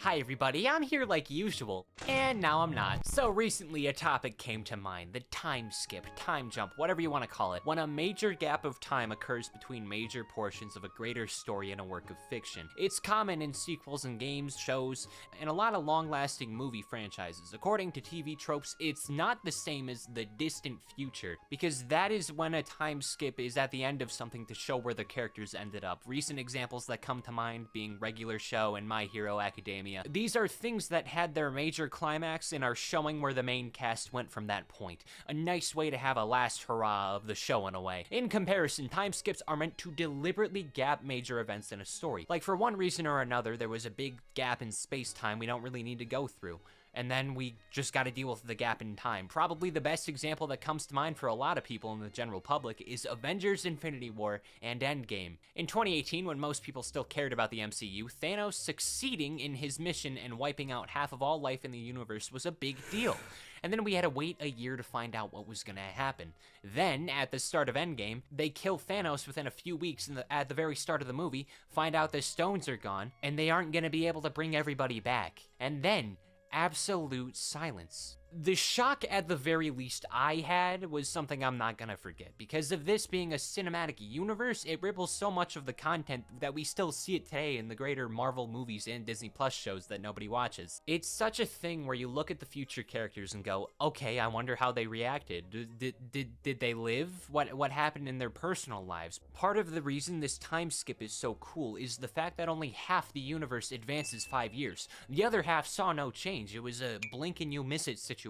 Hi everybody, I'm here like usual, and now I'm not. So recently a topic came to mind, the time skip, time jump, whatever you want to call it, when a major gap of time occurs between major portions of a greater story in a work of fiction. It's common in sequels and games, shows, and a lot of long-lasting movie franchises. According to TV tropes, it's not the same as the distant future, because that is when a time skip is at the end of something to show where the characters ended up. Recent examples that come to mind being Regular Show and My Hero Academia. These are things that had their major climax and are showing where the main cast went from that point. A nice way to have a last hurrah of the show in a way. In comparison, time skips are meant to deliberately gap major events in a story. Like for one reason or another, there was a big gap in space-time we don't really need to go through. And then we just gotta deal with the gap in time. Probably the best example that comes to mind for a lot of people in the general public is Avengers Infinity War and Endgame. In 2018, when most people still cared about the MCU, Thanos succeeding in his mission and wiping out half of all life in the universe was a big deal. And then we had to wait a year to find out what was gonna happen. Then, at the start of Endgame, they kill Thanos within a few weeks at the very start of the movie, find out the stones are gone, and they aren't gonna be able to bring everybody back. And then, absolute silence. The shock, at the very least, I had was something I'm not gonna forget. Because of this being a cinematic universe, it ripples so much of the content that we still see it today in the greater Marvel movies and Disney Plus shows that nobody watches. It's such a thing where you look at the future characters and go, okay, I wonder how they reacted. Did they live? What happened in their personal lives? Part of the reason this time skip is so cool is the fact that only half the universe advances 5 years. The other half saw no change. It was a blink and you miss it situation.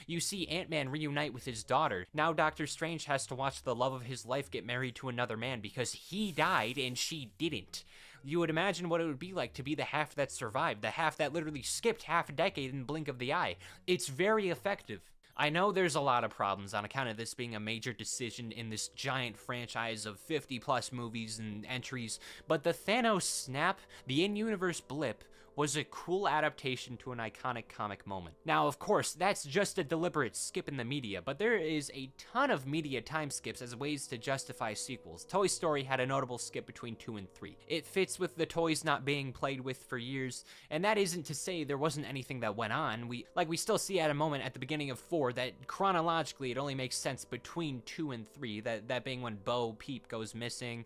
You see Ant-Man reunite with his daughter. Now Doctor Strange has to watch the love of his life get married to another man because he died and she didn't. You would imagine what it would be like to be the half that survived, the half that literally skipped half a decade in the blink of the eye. It's very effective. I know there's a lot of problems on account of this being a major decision in this giant franchise of 50 plus movies and entries, but the Thanos snap, the in-universe blip, was a cool adaptation to an iconic comic moment. Now, of course, that's just a deliberate skip in the media, but there is a ton of media time skips as ways to justify sequels. Toy Story had a notable skip between 2 and 3. It fits with the toys not being played with for years, and that isn't to say there wasn't anything that went on. We still see at a moment at the beginning of 4 that chronologically it only makes sense between 2 and 3, that being when Bo Peep goes missing.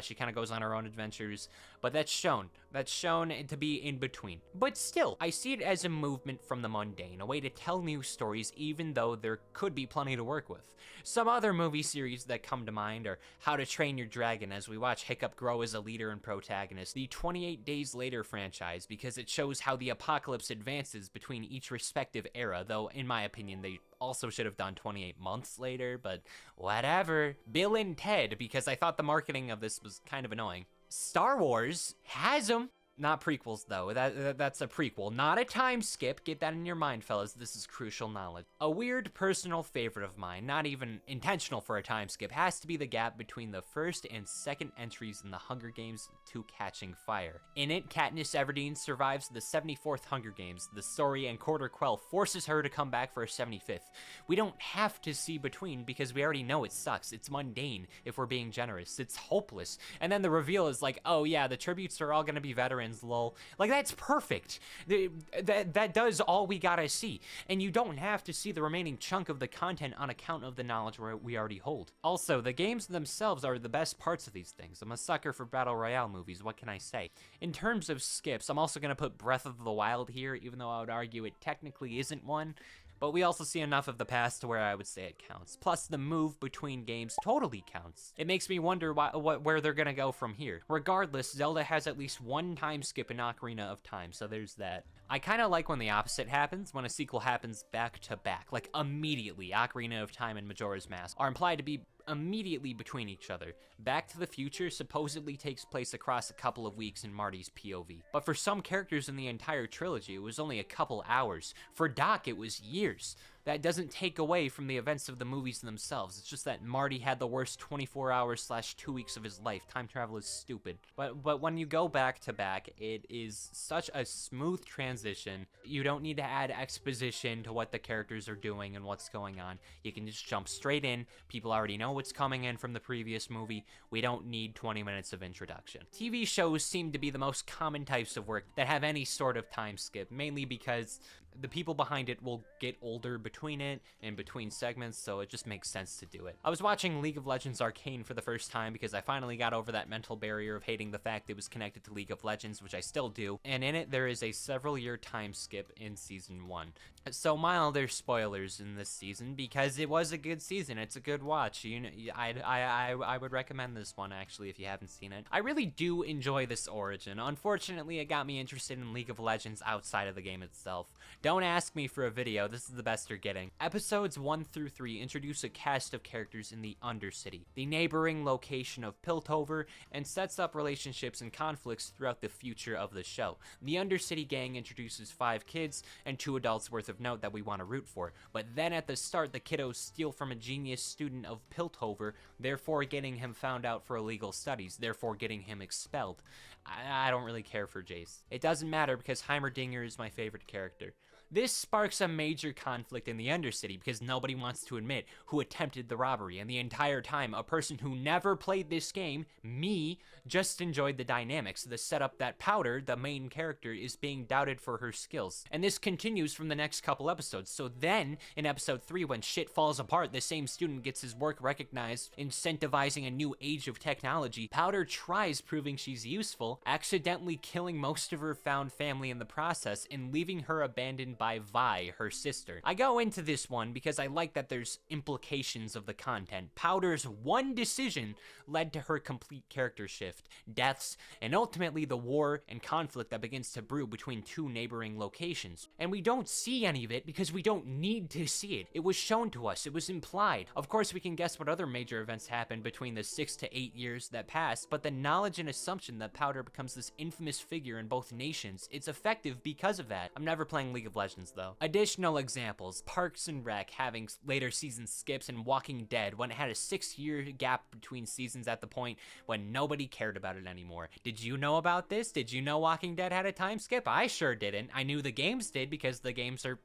She kind of goes on her own adventures, but that's shown to be in between. But still, I see it as a movement from the mundane, a way to tell new stories even though there could be plenty to work with. Some other movie series that come to mind are How to Train Your Dragon, as we watch Hiccup grow as a leader and protagonist, the 28 Days Later franchise, because it shows how the apocalypse advances between each respective era, though in my opinion they also should have done 28 months later, but whatever. Bill and Ted, because I thought the marketing of this was kind of annoying. Star Wars has them. Not prequels, though. That's a prequel, not a time skip. Get that in your mind, fellas. This is crucial knowledge. A weird personal favorite of mine, not even intentional for a time skip, has to be the gap between the first and second entries in the Hunger Games 2 Catching Fire. In it, Katniss Everdeen survives the 74th Hunger Games. The story and Quarter Quell forces her to come back for her 75th. We don't have to see between because we already know it sucks. It's mundane, if we're being generous. It's hopeless. And then the reveal is like, oh yeah, the tributes are all gonna be veterans. Lol. Like, that's perfect. That does all we gotta see. And you don't have to see the remaining chunk of the content on account of the knowledge we already hold. Also, the games themselves are the best parts of these things. I'm a sucker for Battle Royale movies, what can I say? In terms of skips, I'm also gonna put Breath of the Wild here, even though I would argue it technically isn't one. But we also see enough of the past to where I would say it counts. Plus, the move between games totally counts. It makes me wonder where they're gonna go from here. Regardless, Zelda has at least one time skip in Ocarina of Time, so there's that. I kinda like when the opposite happens, when a sequel happens back to back, like immediately. Ocarina of Time and Majora's Mask are implied to be immediately between each other. Back to the Future supposedly takes place across a couple of weeks in Marty's POV. But for some characters in the entire trilogy, it was only a couple hours. For Doc, it was years. that doesn't take away from the events of the movies themselves. It's just that Marty had the worst 24 hours / 2 weeks of his life. Time travel is stupid. But when you go back to back, it is such a smooth transition. You don't need to add exposition to what the characters are doing and what's going on. You can just jump straight in. People already know what's coming in from the previous movie. We don't need 20 minutes of introduction. TV shows seem to be the most common types of work that have any sort of time skip, mainly because the people behind it will get older between it and between segments, so it just makes sense to do it. I was watching League of Legends Arcane for the first time because I finally got over that mental barrier of hating the fact it was connected to League of Legends, which I still do, and in it there is a several-year time skip in Season 1. So milder spoilers in this season because it was a good season. It's a good watch. You know, I would recommend this one actually if you haven't seen it. I really do enjoy this origin. Unfortunately, it got me interested in League of Legends outside of the game itself. Don't ask me for a video. This is the best you're getting. Episodes 1 through 3 introduce a cast of characters in the Undercity, the neighboring location of Piltover, and sets up relationships and conflicts throughout the future of the show. The Undercity gang introduces 5 kids and 2 adults worth of note that we want to root for, but then at the start the kiddos steal from a genius student of Piltover, therefore getting him found out for illegal studies, therefore getting him expelled. I don't really care for Jace. It doesn't matter because Heimerdinger is my favorite character. This sparks a major conflict in the Undercity because nobody wants to admit who attempted the robbery, and the entire time a person who never played this game, me, just enjoyed the dynamics, the setup that Powder, the main character, is being doubted for her skills. And this continues from the next couple episodes, so then, in episode 3 when shit falls apart, the same student gets his work recognized, incentivizing a new age of technology. Powder tries proving she's useful, accidentally killing most of her found family in the process, and leaving her abandoned by Vi, her sister. I go into this one because I like that there's implications of the content. Powder's one decision led to her complete character shift, deaths, and ultimately the war and conflict that begins to brew between 2 neighboring locations. And we don't see any of it because we don't need to see it. It was shown to us, it was implied. Of course we can guess what other major events happened between the 6 to 8 years that passed, but the knowledge and assumption that Powder becomes this infamous figure in both nations, it's effective because of that. I'm never playing League of Legends though. Additional examples, Parks and Rec having later season skips, and Walking Dead when it had a 6-year gap between seasons at the point when nobody cared about it anymore. Did you know about this? Did you know Walking Dead had a time skip? I sure didn't. I knew the games did because the games are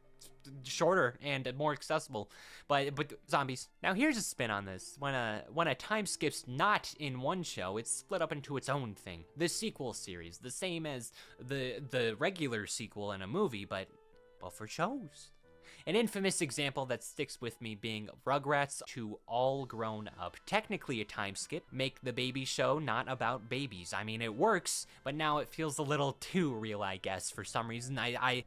shorter and more accessible, but zombies. Now here's a spin on this. When a time skip's not in one show, it's split up into its own thing. The sequel series, the same as the regular sequel in a movie, but for shows. An infamous example that sticks with me being Rugrats to All Grown Up. Technically a time skip, make the baby show not about babies. I mean, it works, but now it feels a little too real, I guess. For some reason,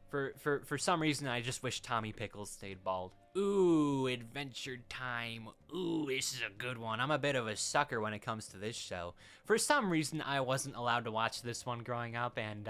for some reason, I just wish Tommy Pickles stayed bald. Ooh, Adventure Time. Ooh, this is a good one. I'm a bit of a sucker when it comes to this show. For some reason, I wasn't allowed to watch this one growing up, and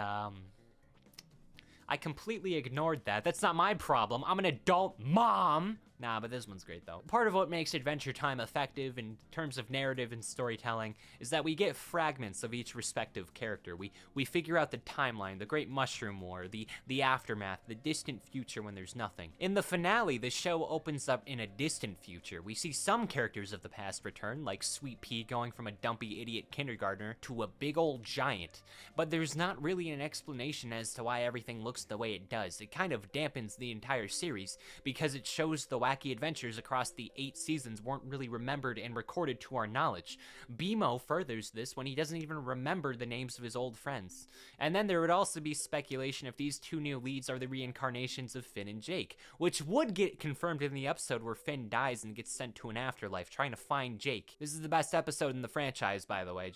I completely ignored that. That's not my problem. I'm an adult mom. Nah, but this one's great though. Part of what makes Adventure Time effective in terms of narrative and storytelling is that we get fragments of each respective character. We figure out the timeline, the Great Mushroom War, the aftermath, the distant future when there's nothing. In the finale, the show opens up in a distant future. We see some characters of the past return, like Sweet Pea going from a dumpy idiot kindergartner to a big old giant. But there's not really an explanation as to why everything looks the way it does. It kind of dampens the entire series because it shows the wacky adventures across the 8 seasons weren't really remembered and recorded to our knowledge. BMO furthers this when he doesn't even remember the names of his old friends. And then there would also be speculation if these 2 new leads are the reincarnations of Finn and Jake, which would get confirmed in the episode where Finn dies and gets sent to an afterlife trying to find Jake. This is the best episode in the franchise, by the way.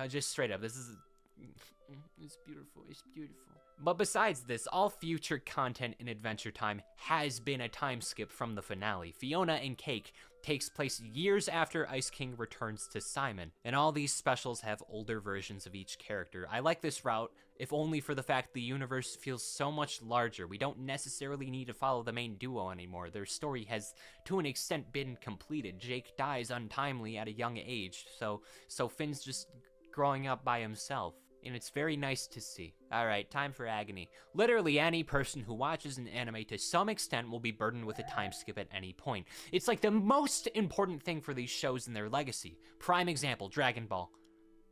Just straight up, it's beautiful, it's beautiful. But besides this, all future content in Adventure Time has been a time skip from the finale. Fiona and Cake takes place years after Ice King returns to Simon, and all these specials have older versions of each character. I like this route, if only for the fact the universe feels so much larger. We don't necessarily need to follow the main duo anymore. Their story has, to an extent, been completed. Jake dies untimely at a young age, so Finn's just growing up by himself. and it's very nice to see. Alright, time for agony. Literally any person who watches an anime to some extent will be burdened with a time skip at any point. It's like the most important thing for these shows in their legacy. Prime example, Dragon Ball.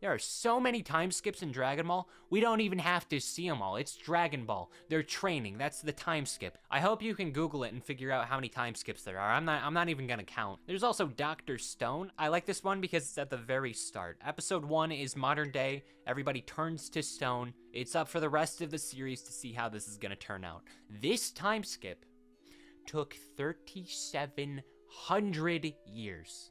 There are so many time skips in Dragon Ball, we don't even have to see them all. It's Dragon Ball. They're training. That's the time skip. I hope you can Google it and figure out how many time skips there are. I'm not even gonna count. There's also Dr. Stone. I like this one because it's at the very start. Episode 1 is modern day. Everybody turns to stone. It's up for the rest of the series to see how this is gonna turn out. This time skip took 3,700 years.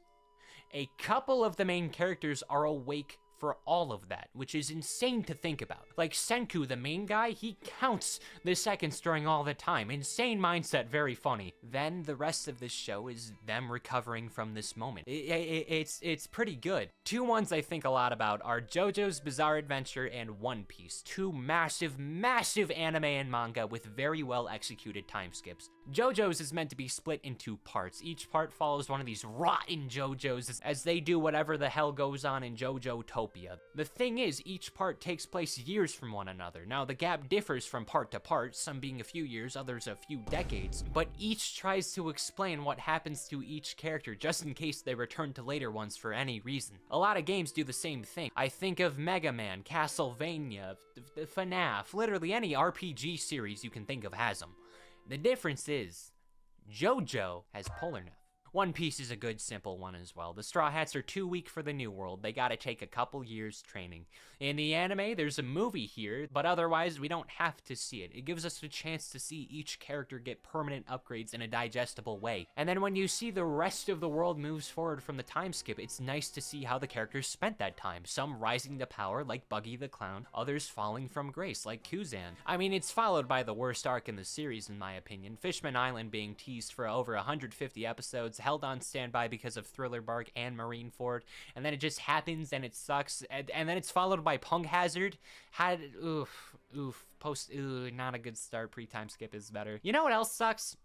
A couple of the main characters are awake for all of that, which is insane to think about. Like Senku, the main guy, he counts the seconds during all the time. Insane mindset, very funny. Then the rest of this show is them recovering from this moment. It's pretty good. Two ones I think a lot about are JoJo's Bizarre Adventure and One Piece. Two massive anime and manga with very well executed time skips. JoJo's is meant to be split into parts. Each part follows one of these rotten JoJo's as they do whatever the hell goes on in JoJo-topia. The thing is, each part takes place years from one another. Now, the gap differs from part to part, some being a few years, others a few decades, but each tries to explain what happens to each character just in case they return to later ones for any reason. A lot of games do the same thing. I think of Mega Man, Castlevania, FNAF, literally any RPG series you can think of has them. The difference is, JoJo has Polarnup. One Piece is a good, simple one as well. The Straw Hats are too weak for the New World. They gotta take a couple years training. In the anime, there's a movie here, but otherwise, we don't have to see it. It gives us a chance to see each character get permanent upgrades in a digestible way. And then when you see the rest of the world moves forward from the time skip, it's nice to see how the characters spent that time. Some rising to power, like Buggy the Clown, others falling from grace, like Kuzan. I mean, it's followed by the worst arc in the series, in my opinion. Fishman Island being teased for over 150 episodes, held on standby because of Thriller Bark and Marineford, and then it just happens and it sucks, and then it's followed by Punk Hazard. Not a good start. Pre-time skip is better. You know what else sucks?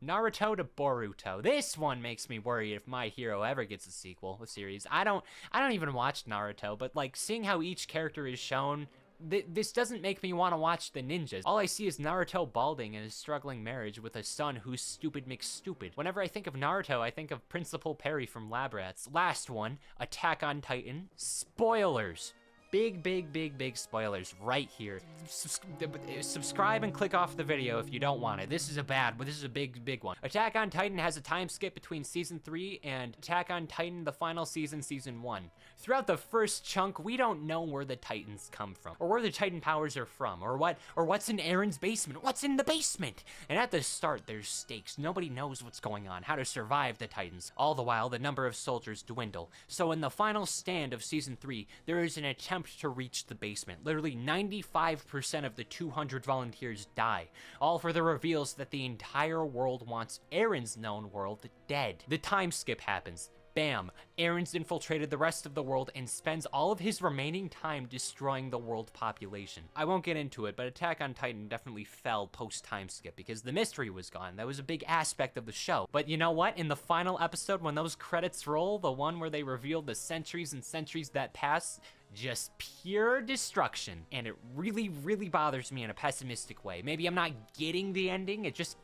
Naruto to Boruto. This one makes me worried if My Hero ever gets a sequel, a series. I don't even watch Naruto, but like seeing how each character is shown, this doesn't make me want to watch the ninjas. All I see is Naruto balding and his struggling marriage with a son who's stupid makes stupid. Whenever I think of Naruto, I think of Principal Perry from Lab Rats. Last one, Attack on Titan. Spoilers. Big spoilers right here. Subscribe and click off the video if you don't want it. This is a big one. Attack on Titan has a time skip between season 3 and Attack on Titan, the final season, season 1. Throughout the first chunk, we don't know where the Titans come from, or where the Titan powers are from, or what's in Aaron's basement. What's in the basement? And at the start, there's stakes. Nobody knows what's going on, how to survive the Titans. All the while, the number of soldiers dwindle. So in the final stand of season 3, there is an attempt to reach the basement. Literally 95% of the 200 volunteers die, all for the reveals that the entire world wants Aaron's known world dead. The time skip happens. Bam, Aaron's infiltrated the rest of the world and spends all of his remaining time destroying the world population. I won't get into it, but Attack on Titan definitely fell post-time skip because the mystery was gone. That was a big aspect of the show. But you know what? In the final episode, when those credits roll, the one where they revealed the centuries and centuries that pass, just pure destruction. And it really bothers me in a pessimistic way. Maybe I'm not getting the ending, it just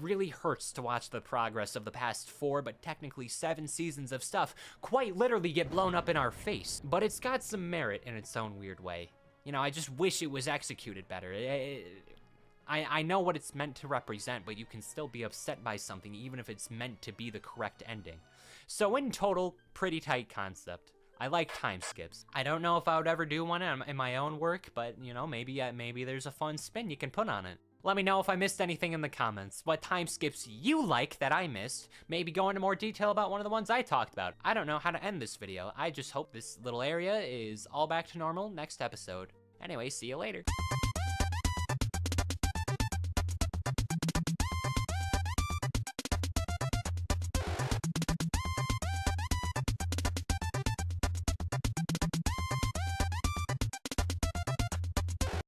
really hurts to watch the progress of the past 4, but technically 7 seasons of stuff quite literally get blown up in our face. But it's got some merit in its own weird way. You know, I just wish it was executed better. I know what it's meant to represent, but you can still be upset by something even if it's meant to be the correct ending. So in total, pretty tight concept. I like time skips. I don't know if I would ever do one in my own work, but you know, maybe there's a fun spin you can put on it. Let me know if I missed anything in the comments, what time skips you like that I missed. Maybe go into more detail about one of the ones I talked about. I don't know how to end this video. I just hope this little area is all back to normal next episode. Anyway, see you later.